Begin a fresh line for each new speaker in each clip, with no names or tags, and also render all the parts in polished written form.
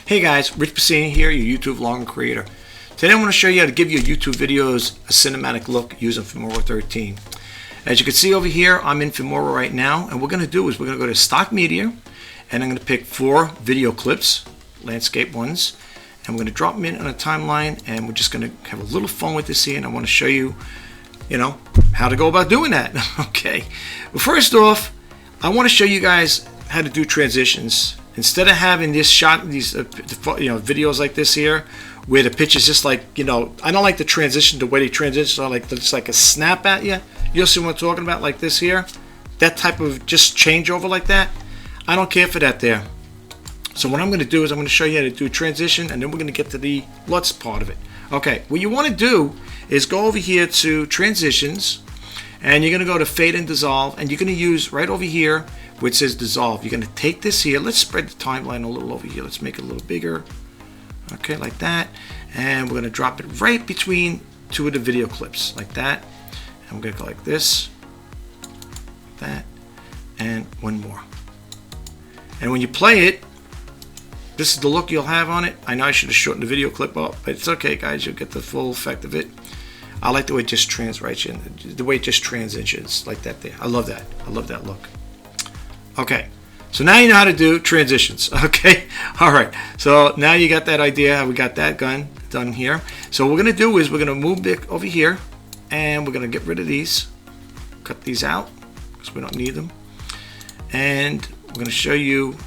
Hey guys, Rich Bassini here, your YouTube vlog creator. Today I'm going to show you how to give your YouTube videos a cinematic look using Filmora 13. As you can see over here, I'm in Filmora right now, and what we're going to do is we're going to go to Stock Media, and I'm going to pick 4 video clips, landscape ones, and we're going to drop them in on a timeline, and we're just going to have a little fun with this here, and I want to show you, how to go about doing that. Okay. Well, first off, I want to show you guys how to do transitions. Instead of having this shot, these videos like this here, where the pitch is just like, I don't like the transition, the way they transition, so like it's like a snap at you. You'll see what I'm talking about, like this here. That type of just changeover like that. I don't care for that there. So what I'm going to do is I'm going to show you how to do transition, and then we're going to get to the LUTs part of it. Okay, what you want to do is go over here to transitions, and you're going to go to fade and dissolve, and you're going to use right over here where it says dissolve. You're going to take this here. Let's spread the timeline a little over here. Let's make it a little bigger. Okay, like that. And we're going to drop it right between 2 of the video clips, like that. And we're going to go like this, that, and one more. And when you play it, this is the look you'll have on it. I know I should have shortened the video clip up, but it's okay, guys. You'll get the full effect of it. I like the way it just the way it just transitions like that there. I love that. I love that look. Okay, so now you know how to do transitions. Okay, all right. So now you got that idea how we got that done here. So what we're gonna do is we're gonna move it over here, and we're gonna get rid of these, cut these out because we don't need them, and we're gonna show you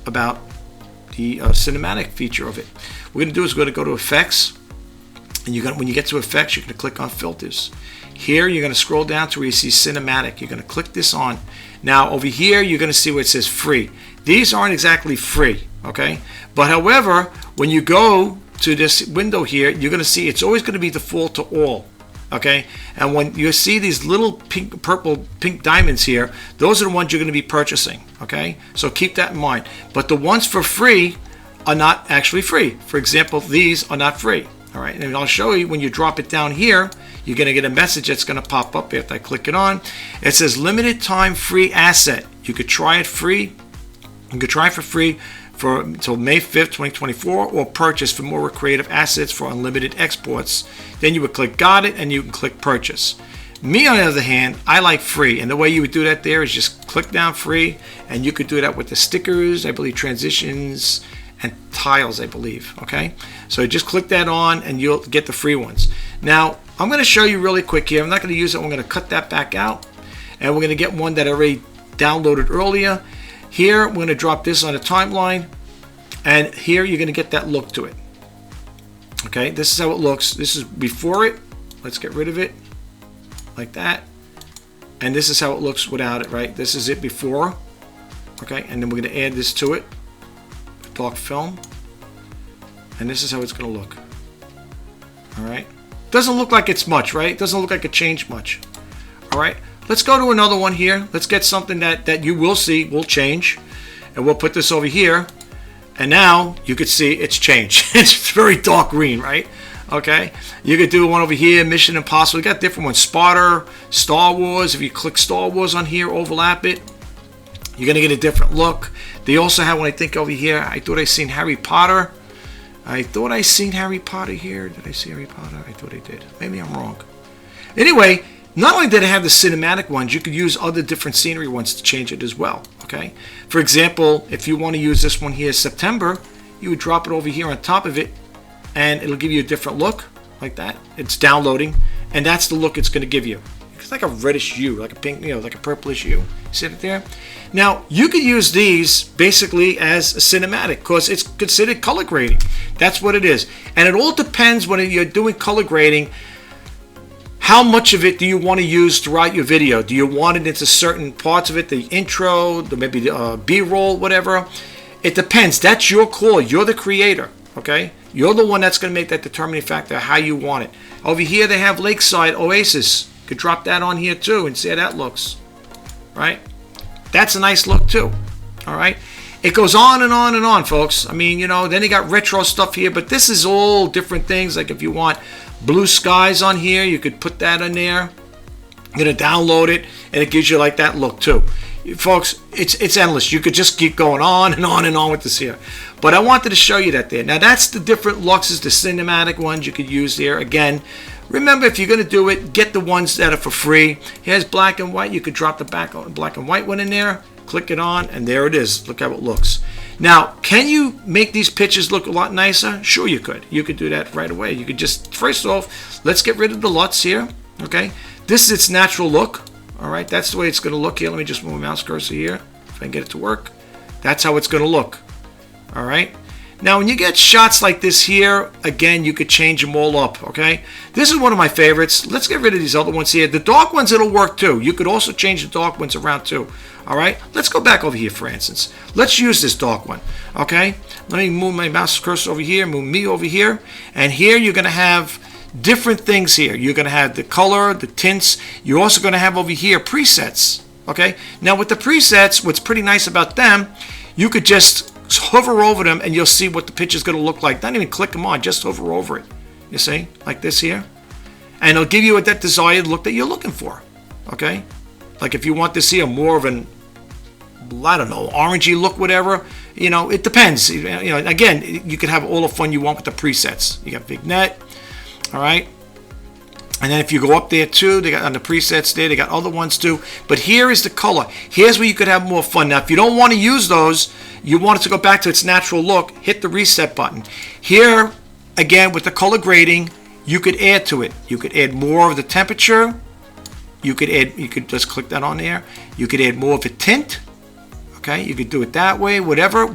about the cinematic feature of it. What we're gonna do is we're gonna go to effects, and when you get to effects, you're gonna click on filters. Here you're gonna scroll down to where you see cinematic. You're gonna click this on. Now over here you're gonna see where it says free. These aren't exactly free, okay? But however, when you go to this window here, you're gonna see it's always gonna be default to all, okay? And when you see these little pink diamonds here, those are the ones you're gonna be purchasing, okay? So keep that in mind. But the ones for free are not actually free. For example, these are not free. All right, and I'll show you when you drop it down here, you're going to get a message that's going to pop up after I click it on. It says limited time free asset. You could try it free. You could try it for free until May 5th, 2024, or purchase for more creative assets for unlimited exports. Then you would click got it, and you can click purchase. Me, on the other hand, I like free, and the way you would do that there is just click down free, and you could do that with the stickers, I believe transitions, and tiles, I believe. Okay, so just click that on and you'll get the free ones. Now I'm going to show you really quick here. I'm not going to use it. I'm going to cut that back out, and we're going to get one that I already downloaded earlier. Here we're going to drop this on a timeline, and here you're going to get that look to it. Okay, this is how it looks. This is before it. Let's get rid of it like that, and this is how it looks without it. Right, this is it before. Okay, and then we're going to add this to it, dark film, and this is how it's going to look. All right, doesn't look like it's much, right? Doesn't look like it changed much. All right, let's go to another one here. Let's get something that you will see will change, and we'll put this over here, and now you could see it's changed. It's very dark green, right? Okay, you could do one over here, Mission Impossible. We got different ones, Sparta, Star Wars. If you click Star Wars on here, overlap it, you're going to get a different look. They also have, when I think over here, I thought I seen Harry Potter. I thought I seen Harry Potter here. Did I see Harry Potter? I thought I did. Maybe I'm wrong. Anyway, not only did it have the cinematic ones, you could use other different scenery ones to change it as well. Okay. For example, if you want to use this one here, September, you would drop it over here on top of it, and it'll give you a different look like that. It's downloading, and that's the look it's going to give you. It's like a reddish hue, like a pink, like a purplish hue. See it there? Now, you could use these basically as a cinematic because it's considered color grading. That's what it is. And it all depends when you're doing color grading, how much of it do you want to use throughout your video? Do you want it into certain parts of it, the intro, maybe the B-roll, whatever? It depends. That's your call. You're the creator, okay? You're the one that's going to make that determining factor, how you want it. Over here, they have Lakeside Oasis. You could drop that on here too and see how that looks, right? That's a nice look too. All right, it goes on and on and on, folks. I mean, then you got retro stuff here, but this is all different things. Like if you want blue skies on here, you could put that in there. You're gonna download it, and it gives you like that look too. folks, it's endless. You could just keep going on and on and on with this here. But I wanted to show you that there. Now that's the different luxes, the cinematic ones you could use there. Again, remember, if you're going to do it, get the ones that are for free. Here's black and white. You could drop the black and white one in there, click it on, and there it is. Look how it looks. Now, can you make these pictures look a lot nicer? Sure you could. You could do that right away. You could just, first off, let's get rid of the LUTs here. Okay, this is its natural look. All right, that's the way it's going to look here. Let me just move my mouse cursor here if I can get it to work. That's how it's going to look. All right. Now, when you get shots like this here, again, you could change them all up, okay? This is one of my favorites. Let's get rid of these other ones here. The dark ones, it'll work too. You could also change the dark ones around too, all right? Let's go back over here, for instance. Let's use this dark one, okay? Let me move my mouse cursor over here, move me over here, and here you're going to have different things here. You're going to have the color, the tints. You're also going to have over here presets, okay? Now, with the presets, what's pretty nice about them, you could just hover over them and you'll see what the picture is going to look like. Don't even click them on, just hover over it. You see, like this here, and it'll give you that desired look that you're looking for. Okay, like if you want to see a more of an, I don't know, orangey look, whatever. You know, it depends. You know, again, you can have all the fun you want with the presets. You got vignette, all right. And then if you go up there too, they got on the presets there, they got other ones too. But here is the color. Here's where you could have more fun. Now, if you don't want to use those, you want it to go back to its natural look, hit the reset button. Here, again, with the color grading, you could add to it. You could add more of the temperature. You could just click that on there. You could add more of a tint. Okay, you could do it that way, whatever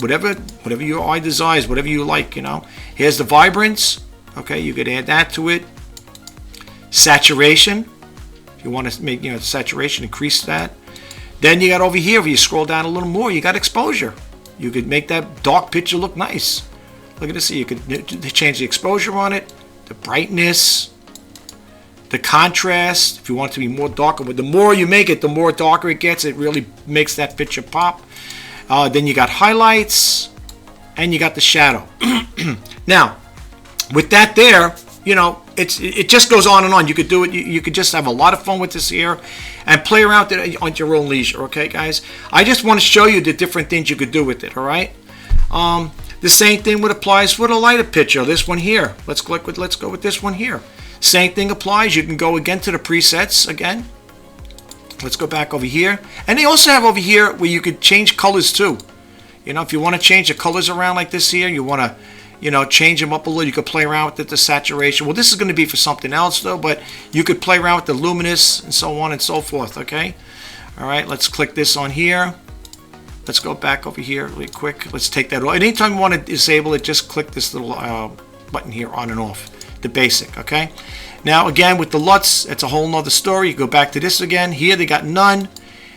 your eye desires, whatever you like, you know. Here's the vibrance. Okay, you could add that to it. Saturation, if you want to make, saturation, increase that. Then you got over here, if you scroll down a little more, you got exposure. You could make that dark picture look nice. Look at this. You could change the exposure on it, the brightness, the contrast. If you want it to be more darker, but the more you make it, the more darker it gets. It really makes that picture pop. Then you got highlights, and you got the shadow. Now, with that there, it just goes on and on. You could do it. You could just have a lot of fun with this here and play around with it on your own leisure. Okay, guys? I just want to show you the different things you could do with it. All right. The same thing applies for the lighter picture. This one here. Let's go with this one here. Same thing applies. You can go again to the presets again. Let's go back over here. And they also have over here where you could change colors too. If you want to change the colors around like this here, you want to change them up a little. You could play around with the saturation. Well, this is going to be for something else, though, but you could play around with the luminous and so on and so forth, okay? All right, let's click this on here. Let's go back over here really quick. Let's take that off. Anytime you want to disable it, just click this little button here, on and off, the basic, okay? Now, again, with the LUTs, it's a whole nother story. You go back to this again. Here, they got none.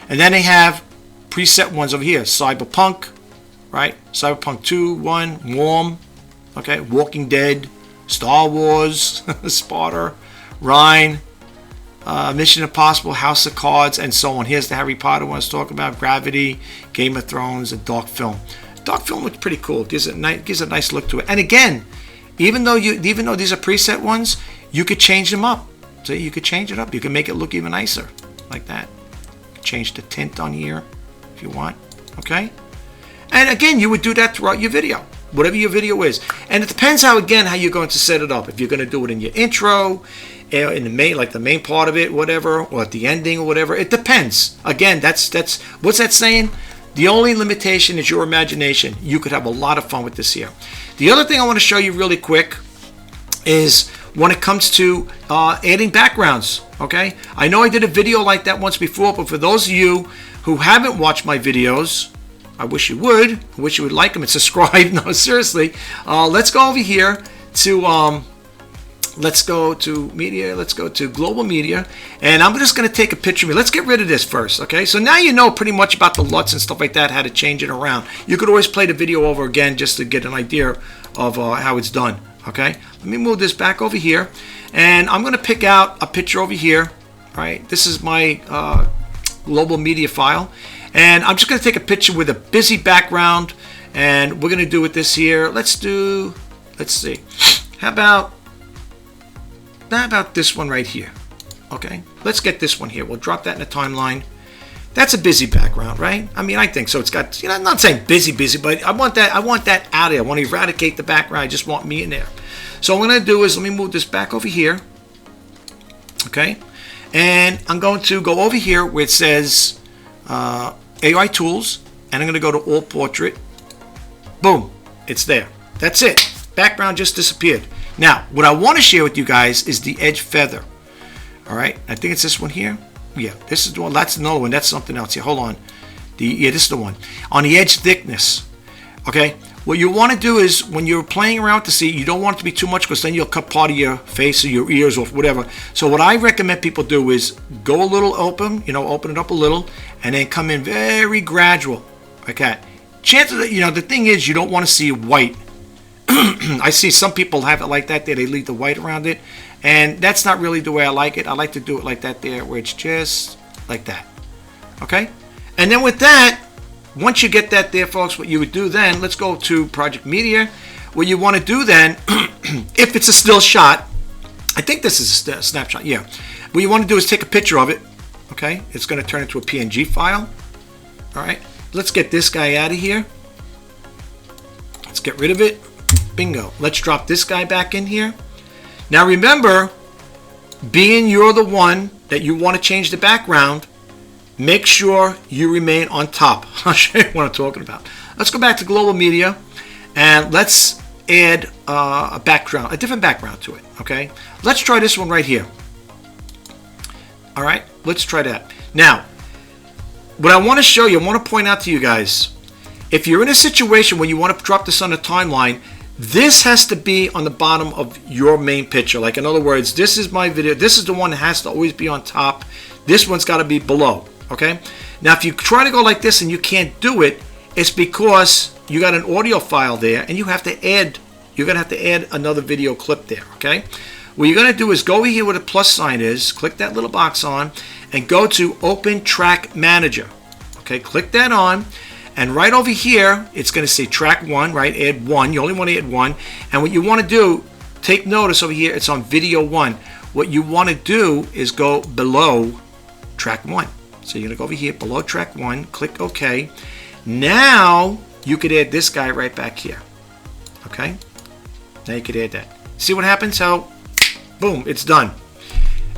And then they have preset ones over here. Cyberpunk, right? Cyberpunk 2, 1, Warm. Okay, Walking Dead, Star Wars, Sparta, Rhine, Mission Impossible, House of Cards, and so on. Here's the Harry Potter one I was talking about, Gravity, Game of Thrones, and Dark Film. Dark Film looks pretty cool. It gives a nice look to it. And again, even though these are preset ones, you could change them up. So you could change it up. You can make it look even nicer, like that. Change the tint on here if you want. Okay. And again, you would do that throughout your video. Whatever your video is, and it depends how you're going to set it up. If you're going to do it in your intro, in the main part of it, whatever, or at the ending or whatever, it depends. Again, that's what's that saying? The only limitation is your imagination. You could have a lot of fun with this here. The other thing I want to show you really quick is when it comes to adding backgrounds. Okay, I know I did a video like that once before, but for those of you who haven't watched my videos, I wish you would. I wish you would like them and subscribe. No, seriously. Let's go over here to let's go to media. Let's go to global media, and I'm just going to take a picture of me. Let's get rid of this first, okay? So now you know pretty much about the LUTs and stuff like that, how to change it around. You could always play the video over again just to get an idea of how it's done, okay? Let me move this back over here, and I'm going to pick out a picture over here. All right, this is my global media file. And I'm just going to take a picture with a busy background, and we're going to do with this here. Let's see. How about this one right here? Okay, let's get this one here. We'll drop that in the timeline. That's a busy background, right? I mean, I think so. It's got, I'm not saying busy, but I want that out of there. I want to eradicate the background. I just want me in there. So what I'm going to do is let me move this back over here. Okay. And I'm going to go over here where it says AI Tools, and I'm going to go to All Portrait. Boom. It's there. That's it. Background just disappeared. Now, what I want to share with you guys is the edge feather. All right. I think it's this one here. Yeah, this is the one. That's another one. That's something else here. Hold on. Yeah, this is the one. On the edge thickness. Okay. What you want to do is when you're playing around with the seat, you don't want it to be too much because then you'll cut part of your face or your ears or whatever. So what I recommend people do is go a little open, open it up a little, and then come in very gradual. Okay. Chances that, the thing is you don't want to see white. I see some people have it like that there. They leave the white around it. And that's not really the way I like it. I like to do it like that there, where it's just like that. Okay? And then with that, once you get that there, folks, what you would do then, let's go to Project Media. What you want to do then, if it's a still shot, I think this is a snapshot, yeah. What you want to do is take a picture of it, okay? It's going to turn into a PNG file. All right? Let's get this guy out of here. Let's get rid of it. Bingo. Let's drop this guy back in here. Now remember, being you're the one that you want to change the background, make sure you remain on top. I'll show you what I'm talking about. Let's go back to Global Media and let's add a background, a different background to it. Okay, let's try this one right here. All right, let's try that. Now, what I want to show you, I want to point out to you guys, if you're in a situation where you want to drop this on the timeline, this has to be on the bottom of your main picture. Like, in other words, this is my video. This is the one that has to always be on top. This one's got to be below. Okay. Now, if you try to go like this and you can't do it, it's because you got an audio file there and you have to add, you're going to have to add another video clip there. Okay. What you're going to do is go over here where the plus sign is, click that little box on, and go to Open Track Manager. Okay. Click that on. And right over here, it's going to say track 1, right? Add 1. You only want to add 1. And what you want to do, take notice over here, it's on video 1. What you want to do is go below track 1. So you're going to go over here, below track 1, click OK. Now, you could add this guy right back here. Okay? Now you could add that. See what happens? How, boom, it's done.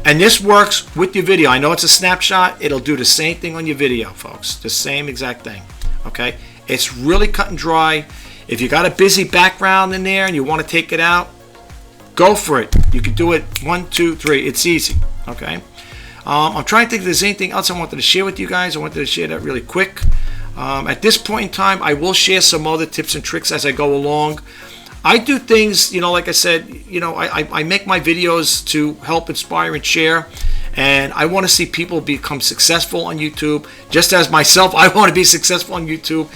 And this works with your video. I know it's a snapshot. It'll do the same thing on your video, folks. The same exact thing. Okay, it's really cut and dry. If you got a busy background in there and you want to take it out, go for it. You can do it 1, 2, 3. It's easy. Okay. I'm trying to think if there's anything else I wanted to share with you guys. I wanted to share that really quick. At this point in time, I will share some other tips and tricks as I go along. I do things, like I said, I make my videos to help inspire and share. And I want to see people become successful on YouTube. Just as myself, I want to be successful on YouTube.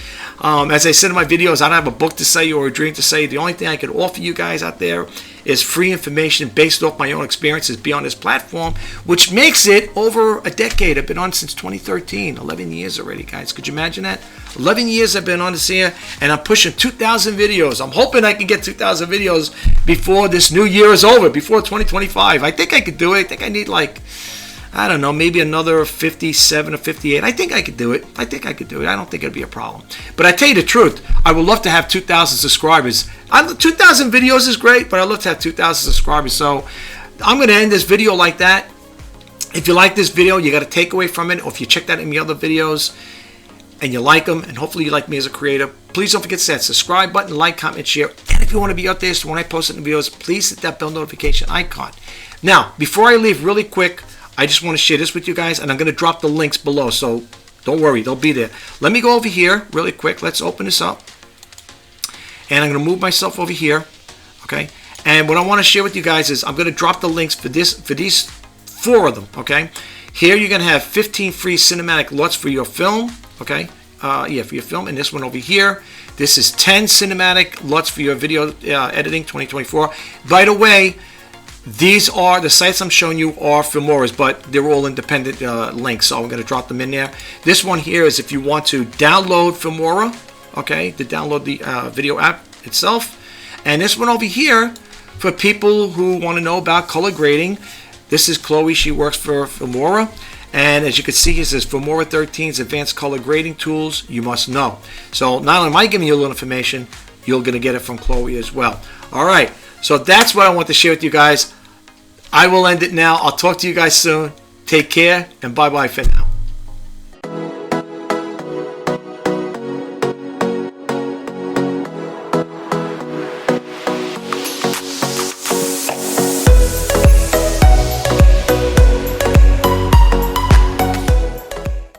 As I said in my videos, I don't have a book to say or a dream to say. The only thing I can offer you guys out there is free information based off my own experiences beyond this platform, which makes it over a decade. I've been on since 2013, 11 years already, guys. Could you imagine that? 11 years I've been on this here, and I'm pushing 2,000 videos. I'm hoping I can get 2,000 videos before this new year is over, before 2025. I think I could do it. I think I need I don't know, maybe another 57 or 58. I think I could do it. I don't think it'd be a problem. But I tell you the truth, I would love to have 2,000 subscribers. 2,000 videos is great, but I'd love to have 2,000 subscribers. So I'm going to end this video like that. If you like this video, you got a takeaway from it, or if you checked out any other videos and you like them, and hopefully you like me as a creator, please don't forget to hit that subscribe button, like, comment, share. And if you want to be up there, so when I post the videos, please hit that bell notification icon. Now, before I leave really quick, I just want to share this with you guys, and I'm going to drop the links below, so don't worry, they'll be there. Let me go over here really quick. Let's open this up. And I'm going to move myself over here, okay? And what I want to share with you guys is I'm going to drop the links for these 4 of them, okay? Here you're going to have 15 free cinematic LUTs for your film, okay? For your film. And this one over here, this is 10 cinematic LUTs for your video editing 2024. By the way, these are the sites I'm showing you are filmoras, but they're all independent links, so I'm going to drop them in there. This one here is if you want to download Filmora, okay, to download the video app itself. And this one over here for people who want to know about color grading. This is Chloe. She works for Filmora. And as you can see, it says Filmora 13's advanced color grading tools you must know. So not only am I giving you a little information, you're going to get it from Chloe as well. All right, so that's what I want to share with you guys. I will end it now. I'll talk to you guys soon. Take care, and bye-bye for now.